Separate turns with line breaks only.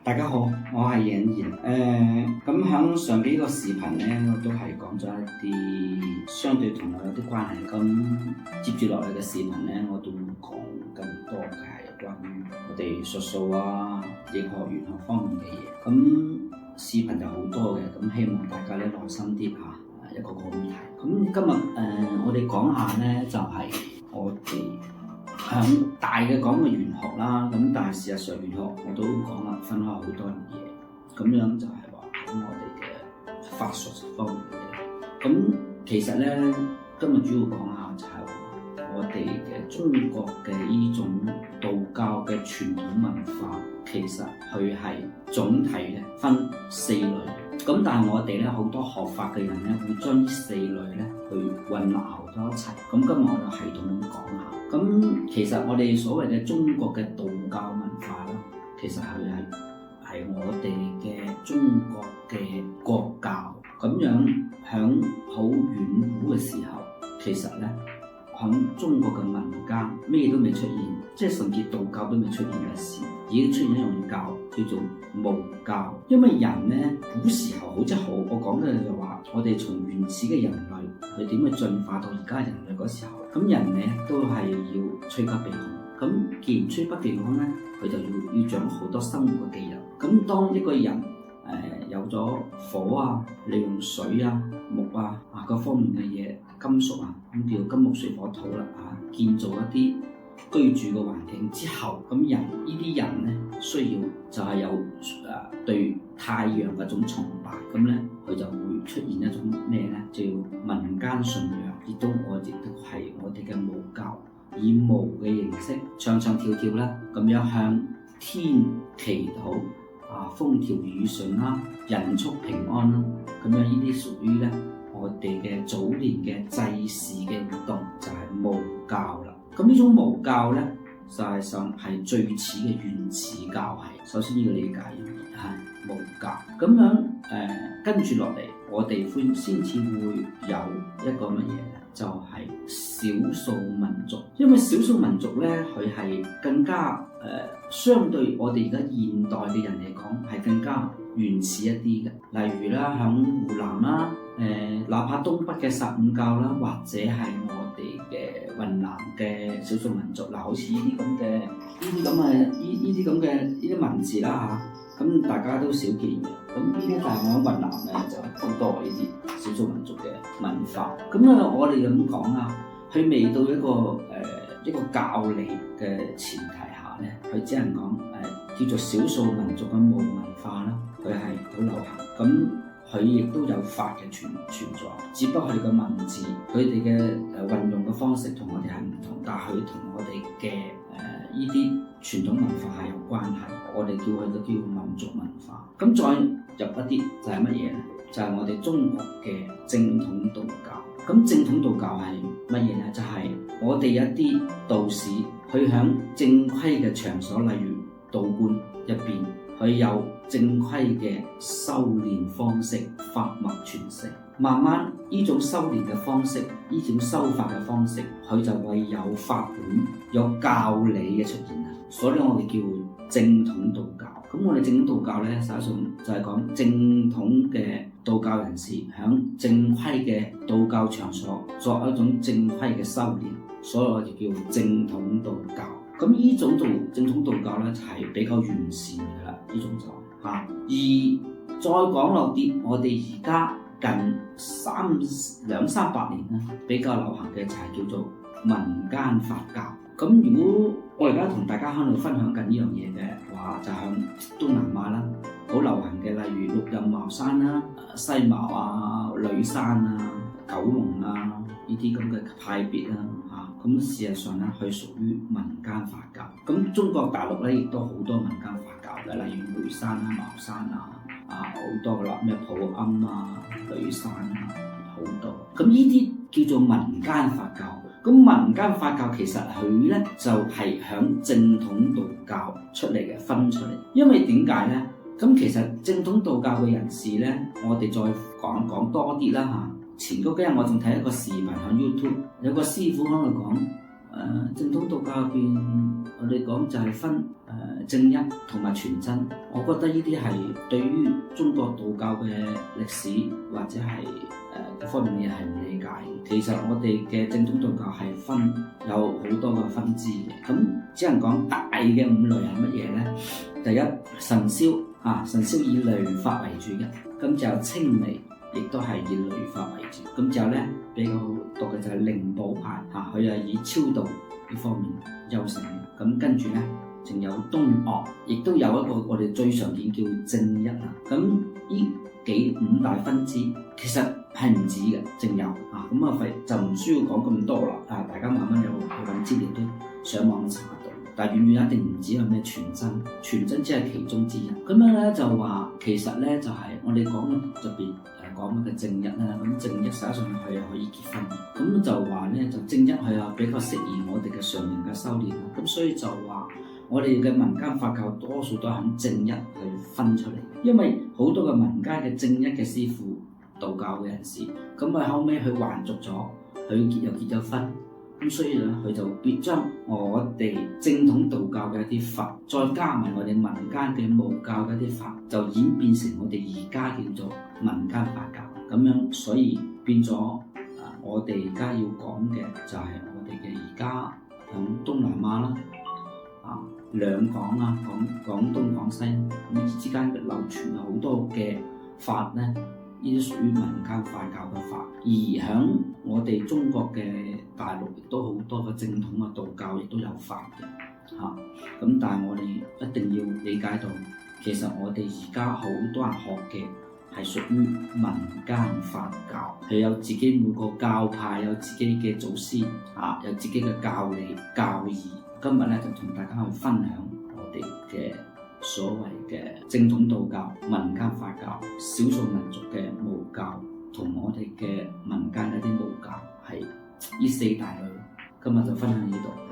大家好，我係影賢。咁喺上幾個視頻咧，我都係講咗一啲相對同我有啲關係。咁接住落嚟嘅視頻咧，我都會講更多嘅係關於我哋術數啊、易學、玄學方面嘅嘢。咁視頻就好多嘅，咁希望大家咧耐心啲嚇，一個個咁睇。咁今日我哋講下咧，就係我哋響大嘅講嘅玄學啦，咁但係事實上玄學我都講啦，分開好多樣嘢，咁樣就係話講我哋嘅法術方面嘅嘢。咁其實咧，今日主要講下就係話我哋嘅中國嘅呢種道教嘅傳統文化，其實佢係總體咧分四類。咁但係我哋咧好多學法嘅人咧，會將呢四類咧去混淆咗一齊。咁今日我就系統咁講下。咁其實我哋所謂嘅中國嘅道教文化啦，其實佢係我哋嘅中國嘅國教。咁樣響好遠古嘅時候，其實咧響中國嘅民間咩都未出現，即係甚至道教都未出現嘅時，已經出現一樣教叫做巫教。因為人咧古時候好即係好，我講嘅就話我哋從原始嘅人類佢點去進化到而家人類嗰時候，咁人咧都係要趨吉避凶。咁既然趨吉避凶咧，佢就要掌握好多生活嘅技能。咁當一個人有咗火啊，利用水啊、木啊各方面嘅嘢、金屬啊，咁叫金木水火土啦建造一啲居住嘅環境之後，咁呢啲人咧需要就係有對太陽嘅一種崇拜，咁咧佢就會出現一種咩咧，叫民間信仰，亦都係我哋嘅巫教，以巫嘅形式唱唱跳跳啦，咁樣向天祈禱。風調雨順啦，人畜平安啦，咁樣呢啲屬於咧我哋嘅早年嘅祭祀嘅活動，就係巫教啦。咁呢種巫教咧，實際上係最始嘅原始教係。首先要理解係巫教。咁樣跟住落嚟，我哋先至會有一個乜嘢咧？就係少數民族。因為少數民族咧，佢係更加相對我哋而家現代嘅人嚟講，係更加原始一啲嘅。例如啦，響湖南啦，哪怕東北嘅薩滿教啦，或者係我哋嘅雲南嘅少數民族，好似呢啲文字啦咁大家都少見嘅。咁呢啲就係我喺雲南咧就好多呢啲少數民族嘅文化。咁我哋咁講啊，佢未到一個教理嘅前提下咧，佢只能講叫做少數民族嘅巫文化啦，佢係好流行。咁佢亦都有法嘅存在，只不過佢哋嘅文字，佢哋嘅運用嘅方式同我哋係唔同，但係佢同我哋嘅呢啲傳統文化係有關係。我哋叫佢都叫民族文化。咁再入一啲就係乜嘢咧？就係我哋中國嘅正統道教。咁正統道教係乜嘢咧？就係我哋一啲道士，佢響正規嘅場所，例如道觀入邊，佢有正規嘅修煉方式，法脈傳承。慢慢呢種修煉嘅方式，呢種修法嘅方式，佢就會有法本、有教理嘅出現啦。所以我哋叫正統道教。咁我哋正統道教咧，實際上就係講正統嘅道教人士響正規嘅道教場所作一種正規嘅修煉，所以我哋叫正統道教。咁呢種正統道教咧就係比較完善嘅啦，呢種就而再講落啲，我哋而家近兩三百年咧比較流行嘅就係叫做民間法教。咁如果我而家同大家喺度分享緊呢樣嘢嘅話，就響東南亞啦，好流行嘅，例如綠蔭茅山啦、西茅啊、女山啊、九龍啊呢啲咁嘅派別啦咁事實上咧，佢屬於民間法教。咁中國大陸咧亦都好多民間法教嘅，例如梅山啊、茅山啊好多啦，咩普庵啊、女山啊好多。咁呢啲叫做民間法教。咁民間法教其實佢咧就係響正統道教出嚟嘅，分出嚟。因為點解咧？咁其實正統道教嘅人士咧，我哋再講多啲啦前嗰幾日我仲睇一個視頻喺 YouTube， 有個師傅喺度講，正統道教入邊，我哋講就係分正一同埋全真。我覺得呢啲係對於中國道教嘅歷史或者係方面嘅嘢係唔理解。其實我哋嘅正統道教係分有好多個分支嘅，咁只能講大嘅五類係乜嘢呢？第一，神霄神霄以雷法為主嘅，咁就有青微，亦都係以雷法為主。咁之後咧比較讀嘅就係靈寶派佢係以超度呢方面優勝嘅。咁跟住咧，仲有東嶽，亦都有一個我哋最常見叫正一咁呢五大分支其實係唔止嘅，仲有咁就唔需要講咁多啦。大家慢慢有去揾資料都上網查到。但係遠遠一定唔止係咩全真，全真只係其中之一。咁樣咧就話其實咧就係我哋講嘅特別講嘅正一啦。咁正一實際上佢係可以結婚嘅。咁就話咧就正一係比較適宜我哋嘅上人嘅修煉啦。咁所以就話我哋嘅民間法教多數都係喺正一去分出嚟，因為好多嘅民間嘅正一嘅師傅道教嘅人士，咁後尾佢還俗咗，佢又結咗婚。咁所以咧，佢就將我哋正統道教嘅一啲法，再加埋我哋民間嘅巫教嘅一啲法，就演變成我哋而家叫做民間法教咁樣。所以變咗我哋而家要講嘅就係我哋嘅而家響東南亞啦，兩廣啦，廣東廣西咁之間流傳好多嘅法咧。呢啲屬於民間法教嘅法，而喺我哋中國嘅大陸亦都好多嘅正統嘅道教亦都有法嘅咁但係我哋一定要理解到，其實我哋而家好多人學嘅係屬於民間法教，係有自己每個教派有自己嘅祖師有自己嘅教理教義。今日咧就同大家去分享我哋嘅所謂嘅正統道教、民間法教、少數民族嘅巫教，同我哋嘅民間一啲巫教係呢四大類。今日就分享呢度。